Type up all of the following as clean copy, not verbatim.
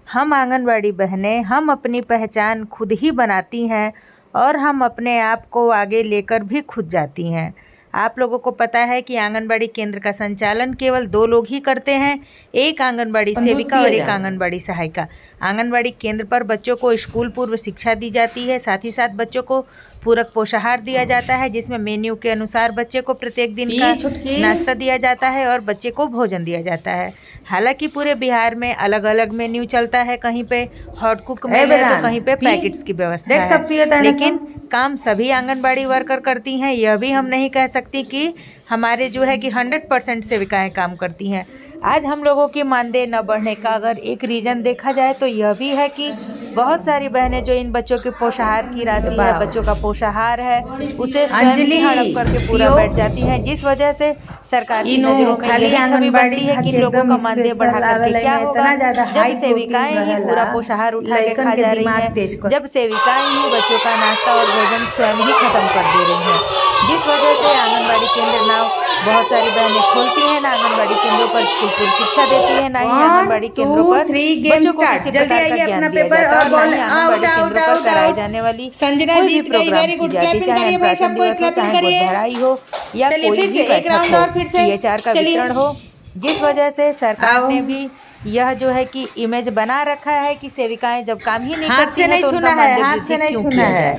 हम आंगनबाड़ी बहनें हम अपनी पहचान खुद ही बनाती हैं और हम अपने आप को आगे लेकर भी खुद जाती हैं। आप लोगों को पता है कि आंगनबाड़ी केंद्र का संचालन केवल 2 लोग ही करते हैं, एक आंगनबाड़ी सेविका और एक आंगनबाड़ी सहायिका। आंगनबाड़ी केंद्र पर बच्चों को स्कूल पूर्व शिक्षा दी जाती है, साथ ही साथ बच्चों को पूरक पोषाहार दिया जाता है, जिसमें मेन्यू के अनुसार बच्चे को प्रत्येक दिन का नाश्ता दिया जाता है और बच्चे को भोजन दिया जाता है। हालांकि पूरे बिहार में अलग अलग मेन्यू चलता है, कहीं पे हॉट कुक मेन्यू है तो कहीं पे पैकेट्स की व्यवस्था है, लेकिन काम सभी आंगनबाड़ी वर्कर करती हैं। यह भी हम नहीं कह सकती कि हमारे जो है कि 100% सेविकाएं काम करती हैं। आज हम लोगों की मानदेय न बढ़ने का अगर एक रीज़न देखा जाए तो यह भी है कि बहुत सारी बहनें जो इन बच्चों के पोषाहार की राशि है, बच्चों का पोषाहार है, उसे स्वयं ही हड़प करके पूरा बैठ जाती हैं, जिस वजह से सरकार की नज़रों में यही छवि बनती है कि लोगों का मानदेय बढ़ा करके क्या होगा, जब सेविकाएं ही पूरा पोषाहार उठा के खा जा रही हैं, जब सेविकाएं ही बच्चों का नाश्ता और भोजन स्वयं ही खत्म कर दे रही हैं, जिस वजह से आंगनबाड़ी केंद्र ना बहुत सारी बहनें खोलती हैं, ना आंगनबाड़ी केंद्रों पर स्कूल पूर्व शिक्षा देती है, ना ही आंगनबाड़ी केंद्रों पर बच्चों को किसी प्रकार का ज्ञान दिया जाता है, और ना ही आंगनबाड़ी केंद्रों पर कराई जाने वाली कोई भी प्रोग्राम की जाती, चाहे अनुशासन दिवस हो, चाहे गोधराई हो या कोई भी बैठक हो, THR का वितरण हो, जिस वजह से सरकार ने भी यह जो है कि इमेज बना रखा है कि सेविकाएं जब काम ही नहीं करती हैं तो उनका मानदेय वृद्धि क्यों किया जाए।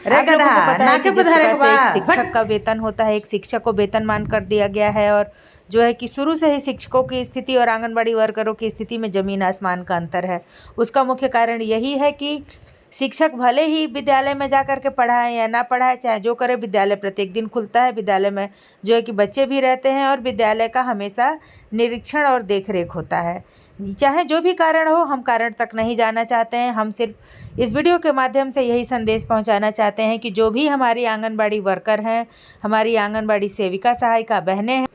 आप लोगों को पता है कि जिस प्रकार से एक शिक्षक का वेतन होता है, एक शिक्षक को वेतनमान कर दिया गया है, और जो है कि शुरू से ही शिक्षकों की स्थिति और आंगनबाड़ी वर्करों की स्थिति में ज़मीन आसमान का अंतर है। उसका मुख्य कारण यही है कि शिक्षक भले ही विद्यालय में जा कर के पढ़ाएं या ना पढ़ाएं, चाहे जो करे, विद्यालय प्रत्येक दिन खुलता है, विद्यालय में जो है कि बच्चे भी रहते हैं और विद्यालय का हमेशा निरीक्षण और देखरेख होता है। चाहे जो भी कारण हो, हम कारण तक नहीं जाना चाहते हैं। हम सिर्फ इस वीडियो के माध्यम से यही संदेश पहुंचाना चाहते हैं कि जो भी हमारी आंगनबाड़ी वर्कर हैं, हमारी आंगनबाड़ी सेविका सहायिका बहनें हैं,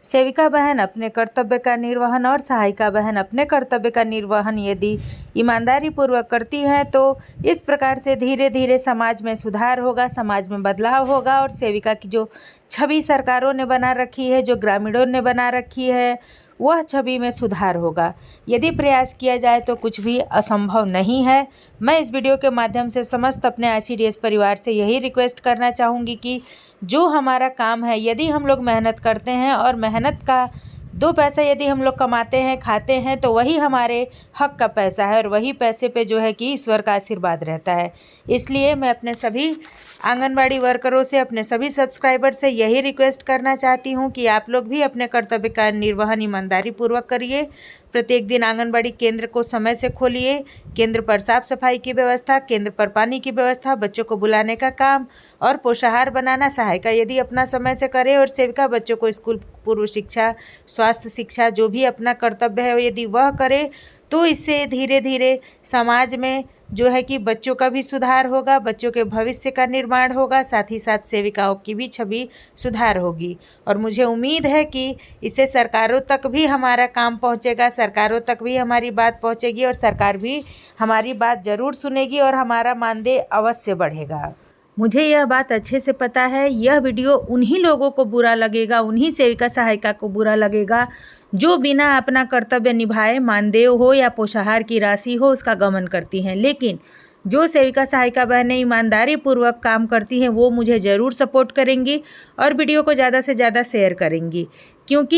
सेविका बहन अपने कर्तव्य का निर्वहन और सहायिका बहन अपने कर्तव्य का निर्वहन यदि ईमानदारी पूर्वक करती हैं तो इस प्रकार से धीरे धीरे समाज में सुधार होगा, समाज में बदलाव होगा, और सेविका की जो छवि सरकारों ने बना रखी है, जो ग्रामीणों ने बना रखी है, वह छवि में सुधार होगा। यदि प्रयास किया जाए तो कुछ भी असंभव नहीं है। मैं इस वीडियो के माध्यम से समस्त अपने ICDS परिवार से यही रिक्वेस्ट करना चाहूँगी कि जो हमारा काम है, यदि हम लोग मेहनत करते हैं और मेहनत का 2 पैसा यदि हम लोग कमाते हैं, खाते हैं, तो वही हमारे हक का पैसा है और वही पैसे पे जो है कि ईश्वर का आशीर्वाद रहता है। इसलिए मैं अपने सभी आंगनबाड़ी वर्करों से, अपने सभी सब्सक्राइबर से यही रिक्वेस्ट करना चाहती हूँ कि आप लोग भी अपने कर्तव्य का निर्वहन ईमानदारी पूर्वक करिए। प्रत्येक दिन आंगनबाड़ी केंद्र को समय से खोलिए, केंद्र पर साफ सफाई की व्यवस्था, केंद्र पर पानी की व्यवस्था, बच्चों को बुलाने का काम और पोषाहार बनाना सहायिका यदि अपना समय से करे, और सेविका बच्चों को स्कूल पूर्व शिक्षा, स्वास्थ्य शिक्षा, जो भी अपना कर्तव्य है यदि वह करे, तो इससे धीरे धीरे समाज में जो है कि बच्चों का भी सुधार होगा, बच्चों के भविष्य का निर्माण होगा, साथ ही साथ सेविकाओं की भी छवि सुधार होगी। और मुझे उम्मीद है कि इससे सरकारों तक भी हमारा काम पहुंचेगा, सरकारों तक भी हमारी बात पहुंचेगी और सरकार भी हमारी बात ज़रूर सुनेगी और हमारा मानदेय अवश्य बढ़ेगा। मुझे यह बात अच्छे से पता है, यह वीडियो उन्हीं लोगों को बुरा लगेगा, उन्हीं सेविका सहायिका को बुरा लगेगा जो बिना अपना कर्तव्य निभाए, मानदेय हो या पोषाहार की राशि हो, उसका गमन करती हैं। लेकिन जो सेविका सहायिका बहनें ईमानदारी पूर्वक काम करती हैं वो मुझे ज़रूर सपोर्ट करेंगी और वीडियो को ज़्यादा से ज़्यादा शेयर करेंगी, क्योंकि